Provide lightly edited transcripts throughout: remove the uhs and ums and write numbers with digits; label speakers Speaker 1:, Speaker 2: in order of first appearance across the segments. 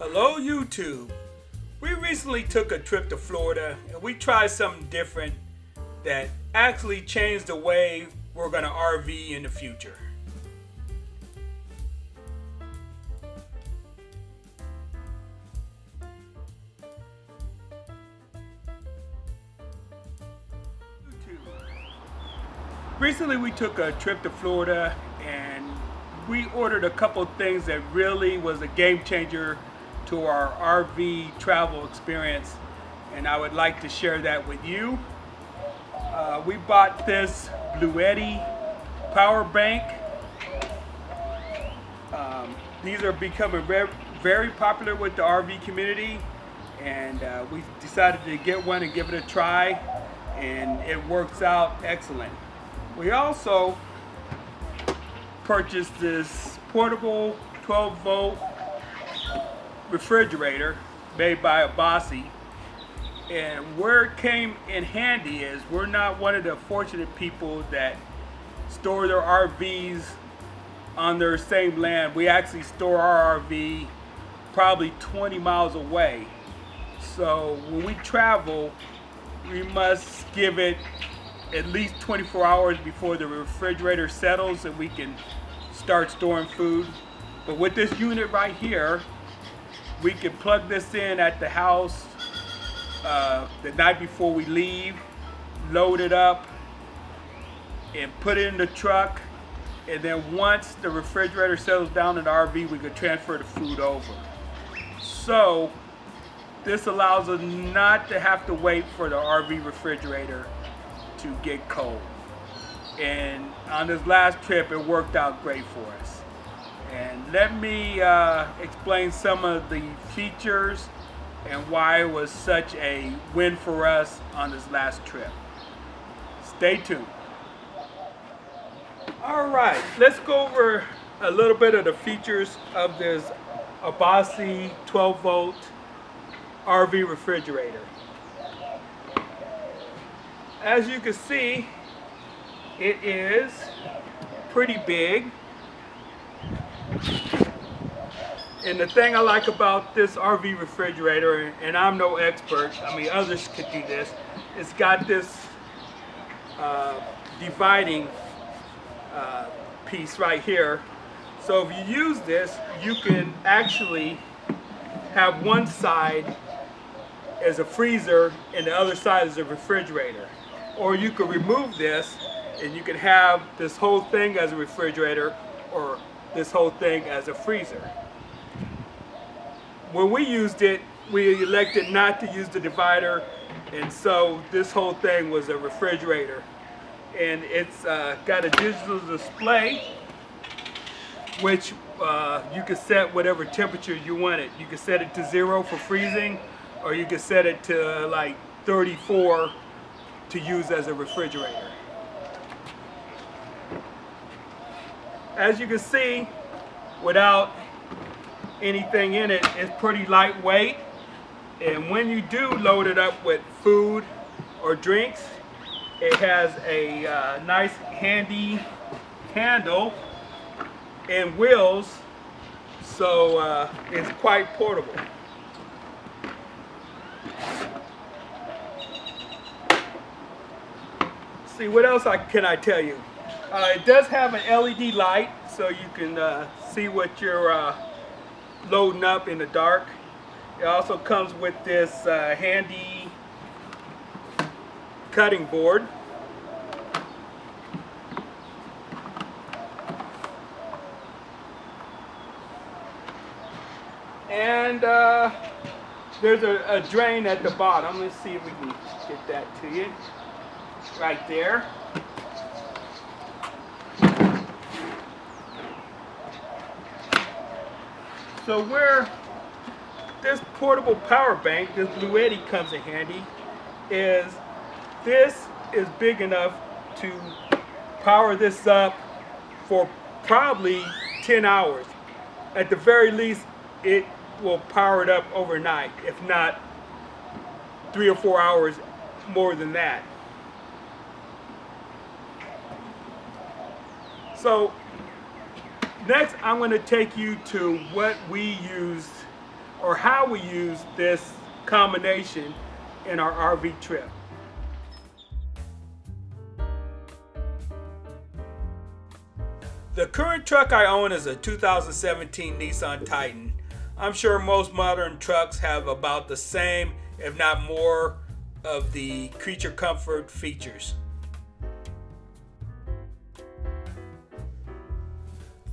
Speaker 1: Hello YouTube. We recently took a trip to Florida and we tried something different that actually changed the way we're going to RV in the future. Recently we took a trip to Florida and we ordered a couple things that really was a game changer to our RV travel experience, and I would like to share that with you. We bought this Bluetti power bank. These are becoming very popular with the RV community, and we decided to get one and give it a try, and it works out excellent. We also purchased this portable 12-volt refrigerator made by Aaobosi, and where it came in handy is we're not one of the fortunate people that store their RVs on their same land. We actually store our RV probably 20 miles away, so when we travel we must give it at least 24 hours before the refrigerator settles and we can start storing food. But with this unit right here, we can plug this in at the house the night before we leave, load it up, and put it in the truck. And then once the refrigerator settles down in the RV, we can transfer the food over. So this allows us not to have to wait for the RV refrigerator to get cold. And on this last trip, it worked out great for us. And let me explain some of the features and why it was such a win for us on this last trip. Stay tuned. All right, let's go over a little bit of the features of this Aaobosi 12-volt RV refrigerator. As you can see, it is pretty big. And the thing I like about this RV refrigerator, and I'm no expert, I mean others could do this, it's got this dividing piece right here. So if you use this, you can actually have one side as a freezer and the other side is a refrigerator. Or you could remove this and you can have this whole thing as a refrigerator or this whole thing as a freezer. When we used it, we elected not to use the divider, and so this whole thing was a refrigerator. And it's got a digital display which you can set whatever temperature you want it. You can set it to 0 for freezing, or you can set it to like 34 to use as a refrigerator. As you can see, without anything in it, it's pretty lightweight, and when you do load it up with food or drinks, it has a nice handy handle and wheels, so it's quite portable. See, what else can I tell you? It does have an LED light, so you can see what you're loading up in the dark. It also comes with this handy cutting board. And there's a drain at the bottom. Let's see if we can get that to you. Right there. So where this portable power bank, this Bluetti, comes in handy is this is big enough to power this up for probably 10 hours. At the very least, it will power it up overnight, if not 3 or 4 hours more than that. So next, I'm going to take you to what we used or how we use this combination in our RV trip. The current truck I own is a 2017 Nissan Titan. I'm sure most modern trucks have about the same, if not more, of the creature comfort features.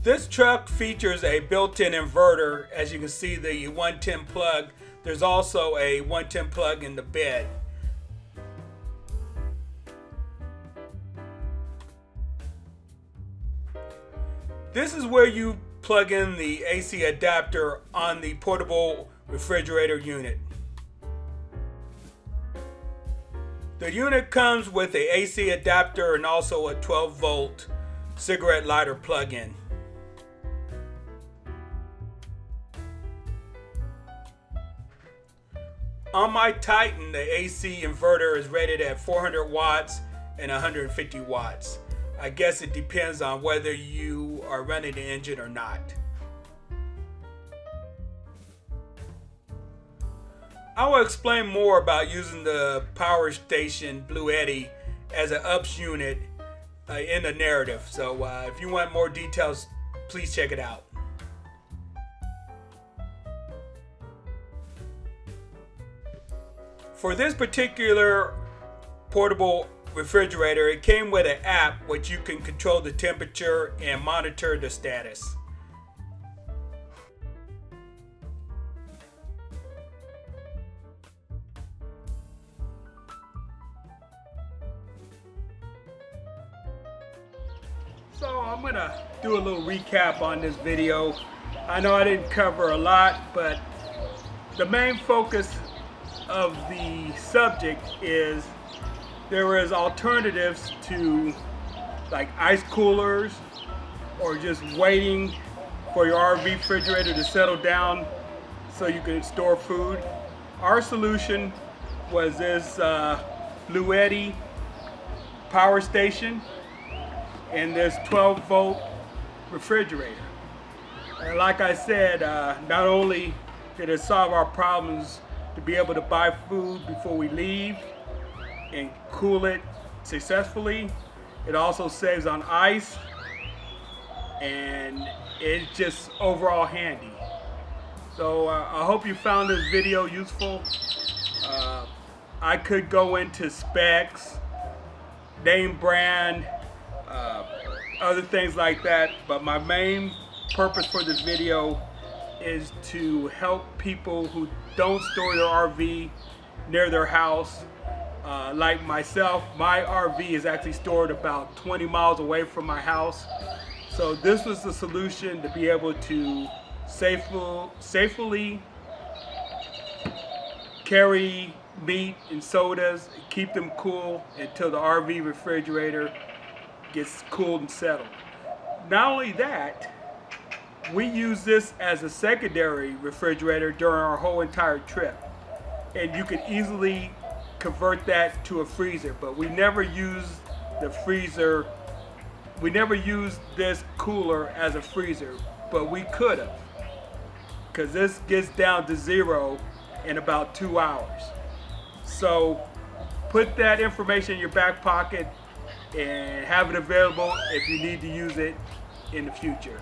Speaker 1: This truck features a built-in inverter. As you can see, the 110 plug. There's also a 110 plug in the bed. This is where you plug in the AC adapter on the portable refrigerator unit. The unit comes with a AC adapter and also a 12-volt cigarette lighter plug-in. On my Titan, the AC inverter is rated at 400 watts and 150 watts. I guess it depends on whether you are running the engine or not. I will explain more about using the power station Bluetti as an UPS unit in the narrative. So if you want more details, please check it out. For this particular portable refrigerator, it came with an app which you can control the temperature and monitor the status. So I'm gonna do a little recap on this video. I know I didn't cover a lot, but the main focus of the subject is there is alternatives to like ice coolers or just waiting for your RV refrigerator to settle down so you can store food. Our solution was this Bluetti power station and this 12-volt refrigerator. And like I said, not only did it solve our problems to be able to buy food before we leave and cool it successfully, it also saves on ice, and it's just overall handy. So I hope you found this video useful. I could go into specs, name brand, other things like that, but my main purpose for this video is to help people who don't store their RV near their house. Like myself, my RV is actually stored about 20 miles away from my house. So this was the solution to be able to safely carry meat and sodas, keep them cool until the RV refrigerator gets cooled and settled. Not only that, we use this as a secondary refrigerator during our whole entire trip. And you can easily convert that to a freezer, but we never use the freezer. We never use this cooler as a freezer, but we could have, because this gets down to 0 in about 2 hours. So put that information in your back pocket and have it available if you need to use it in the future.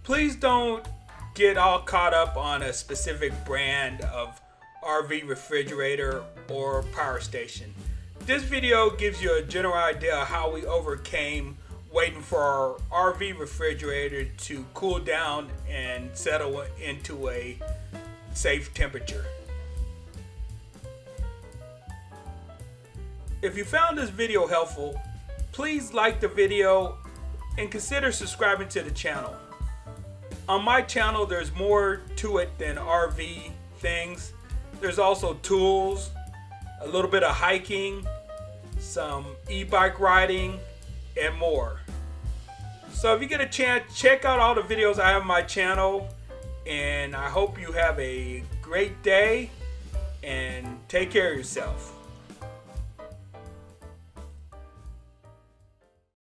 Speaker 1: Please don't get all caught up on a specific brand of RV refrigerator or power station. This video gives you a general idea of how we overcame waiting for our RV refrigerator to cool down and settle into a safe temperature. If you found this video helpful, please like the video and consider subscribing to the channel. On my channel, there's more to it than RV things. There's also tools, a little bit of hiking, some e-bike riding, and more. So if you get a chance, check out all the videos I have on my channel, and I hope you have a great day and take care of yourself.